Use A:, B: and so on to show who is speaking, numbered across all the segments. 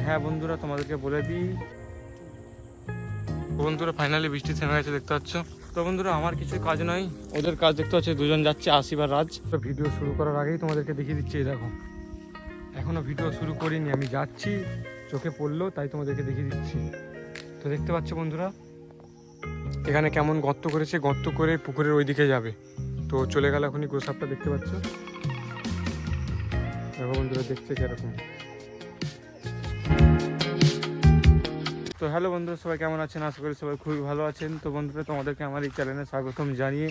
A: হ্যাঁ বন্ধুরা, তোমাদেরকে বলে দিই, বন্ধুরা ফাইনালি বৃষ্টি থেমে গেছে দেখতে পাচ্ছ। তো বন্ধুরা আমার কিছু কাজ নয়, ওদের কাজ দেখতে পাচ্ছ, দুজন যাচ্ছে আসিফ আর রাজ। তো ভিডিও শুরু করার আগেই তোমাদেরকে দেখিয়ে দিচ্ছি, এই দেখো এখনো ভিডিও শুরু করিনি, আমি যাচ্ছি, চোখে পড়লো তাই তোমাদেরকে দেখিয়ে দিচ্ছি। তো দেখতে পাচ্ছ বন্ধুরা এখানে কেমন গর্ত করেছে, গর্ত করে পুকুরের ওই দিকে যাবে। তো চলে গেল এখনই গোসাপটা দেখতে পাচ্ছ, দেখো বন্ধুরা দেখছে কিরকম। তো হ্যালো বন্ধুরা, সবাই কেমন আছেন? আশা করি সবাই খুবই ভালো আছেন। তো বন্ধুরা তোমাদেরকে আমার এই চ্যানেলে স্বাগতম জানিয়ে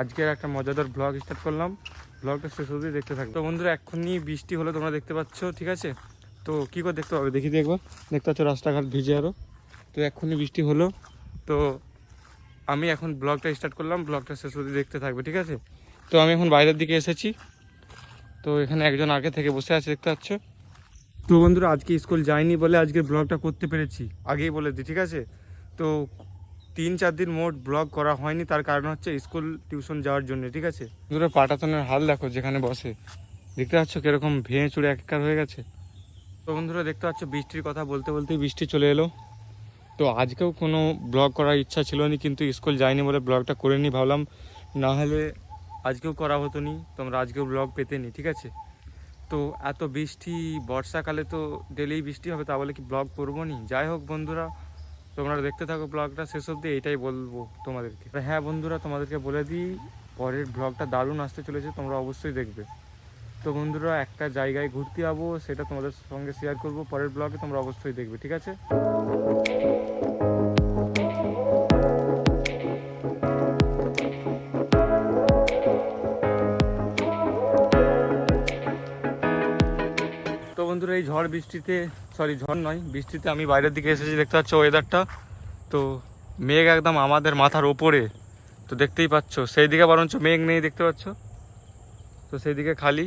A: আজকের একটা মজাদার ব্লগ স্টার্ট করলাম। ব্লগটা শেষ অবধি দেখতে থাকবে। তো বন্ধুরা এক্ষুনি বৃষ্টি হলো, তোমরা দেখতে পাচ্ছ, ঠিক আছে? তো কী করে দেখতে পাবে দেখি দিয়ে একবার, দেখতে পাচ্ছ রাস্তাঘাট ভিজে আরও। তো এক্ষুনি বৃষ্টি হলো, তো আমি এখন ব্লগটা স্টার্ট করলাম, ব্লগটা শেষ অবধি দেখতে থাকবে, ঠিক আছে? তো আমি এখন বাইরের দিকে এসেছি, তো এখানে একজন আগে থেকে বসে আছে দেখতে পাচ্ছ। তো বন্ধুরা আজকে স্কুল যাইনি বলে আজকে ব্লগটা করতে পেরেছি, আগেই বলে দিই, ঠিক আছে? তো 3-4 দিন মোট ব্লগ করা হয়নি, তার কারণ হচ্ছে স্কুল টিউশন যাওয়ার জন্য, ঠিক আছে? বন্ধুরা পাটাতনের হাল দেখো, যেখানে বসে দেখতে পাচ্ছ কিরকম ভেঙে চুড়ে একাকার হয়ে গেছে। তো বন্ধুরা দেখতে পাচ্ছ বৃষ্টির কথা বলতে বলতেই বৃষ্টি চলে এলো। তো আজকেও কোনো ব্লগ করার ইচ্ছা ছিল না, কিন্তু স্কুল যাইনি বলে ব্লগটা করে নি, ভাবলাম না হলে আজকেও করা হতো নি, তোমরা আজকেও ব্লগ পেতে নি, ঠিক আছে? তো এত বৃষ্টি, বর্ষাকালে তো ডেলি বৃষ্টি হবে, তা বলে কি ব্লগ করবো নি? যাই হোক বন্ধুরা, তোমরা দেখতে থাকো ব্লগটা শেষ অবধি, এইটাই বলবো তোমাদেরকে। হ্যাঁ বন্ধুরা তোমাদেরকে বলে দিই, পরের ব্লগটা দারুণ আসতে চলেছে, তোমরা অবশ্যই দেখবে। তো বন্ধুরা একটা জায়গায় ঘুরতে যাবো, সেটা তোমাদের সঙ্গে শেয়ার করবো পরের ব্লগে, তোমরা অবশ্যই দেখবে, ঠিক আছে? তো বন্ধুরা এই ঝড় বৃষ্টিতে, সরি ঝড় নয়, বৃষ্টিতে আমি বাইরের দিকে এসেছি, দেখতে পাচ্ছ ওয়েদারটা। তো মেঘ একদম আমাদের মাথার ওপরে, তো দেখতেই পাচ্ছ, সেই দিকে বরঞ্চ মেঘ নেই, দেখতে পাচ্ছ তো সেই দিকে খালি।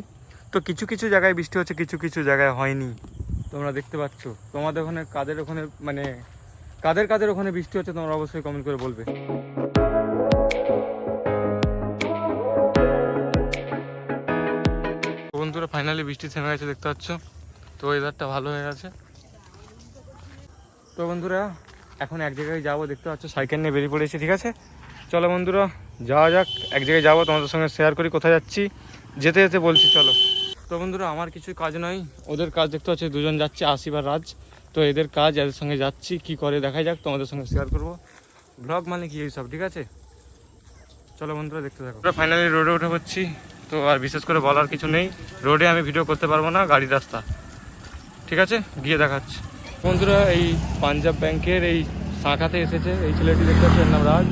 A: তো কিছু কিছু জায়গায় বৃষ্টি হচ্ছে, কিছু কিছু জায়গায় হয়নি, তোমরা দেখতে পাচ্ছ। তোমাদের ওখানে কাদের ওখানে মানে কাদের কাদের ওখানে বৃষ্টি হচ্ছে তোমরা অবশ্যই কমেন্ট করে বলবে। বন্ধুরা ফাইনালি বৃষ্টি থেমে গেছে দেখতে পাচ্ছ, তো ওয়েদারটা ভালো হয়ে গেছে। তো বন্ধুরা এখন এক জায়গায় যাবো, দেখতে পাচ্ছ সাইকেল নিয়ে বেরিয়ে পড়েছি, ঠিক আছে? চলো বন্ধুরা যাওয়া যাক, এক জায়গায় যাবো, তোমাদের সঙ্গে শেয়ার করি কোথায় যাচ্ছি, যেতে যেতে বলছি চলো। তো বন্ধুরা আমার কিছু কাজ নয়, ওদের কাজ দেখতে পাচ্ছি, দুজন যাচ্ছে আসিফ আর রাজ। তো এদের কাজ, এদের সঙ্গে যাচ্ছি, কি করে দেখা যাক, তোমাদের সঙ্গে শেয়ার করবো। ব্লগ মানে কি এইসব, ঠিক আছে? চলো বন্ধুরা দেখতে থাকো। ফাইনালি রোডে উঠে পড়ছি, তো আর বিশেষ করে বলার কিছু নেই, রোডে আমি ভিডিও করতে পারবো না, গাড়ির রাস্তা, ঠিক আছে? গিয়ে দেখাচ্ছি। বন্ধুরা এই পাঞ্জাব ব্যাংকের এই শাখাতে এসেছে এই ছেলেটি, দেখতে পাচ্ছি, এর নাম রাজ।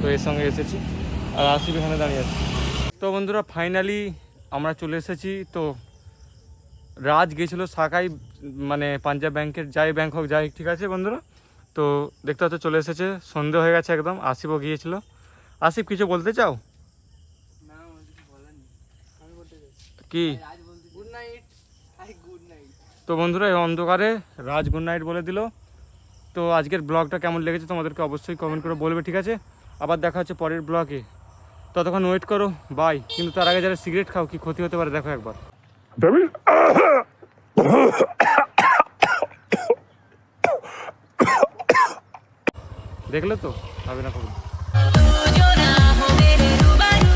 A: তো এর সঙ্গে এসেছি, আর আসিফ এখানে দাঁড়িয়ে আছে। তো বন্ধুরা ফাইনালি আমরা চলে এসেছি। তো রাজ গিয়েছিলো শাখায়, মানে পাঞ্জাব ব্যাংকের, যাই ব্যাংক হোক যাই, ঠিক আছে বন্ধুরা? তো দেখতে পাচ্ছ চলে এসেছে, সন্ধে হয়ে গেছে একদম। আসিফও গিয়েছিল। আসিফ কিছু বলতে চাও? কি? তো বন্ধুরা এই অন্ধকারে রাজ গুড নাইট বলে দিল। তো আজকের ব্লগটা কেমন লেগেছে তোমাদেরকে অবশ্যই কমেন্ট করে বলবে, ঠিক আছে? আবার দেখা হচ্ছে পরের ব্লগে, ততক্ষণ ওয়েট করো, বাই। কিন্তু তার আগে যারা সিগারেট খাও, কি ক্ষতি হতে পারে দেখো একবার। দেখলে তো হবে না কখন।
B: जो ना हो मेरे रूबरू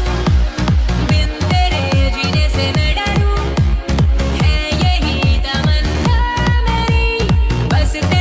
B: बिन तेरे जीने से न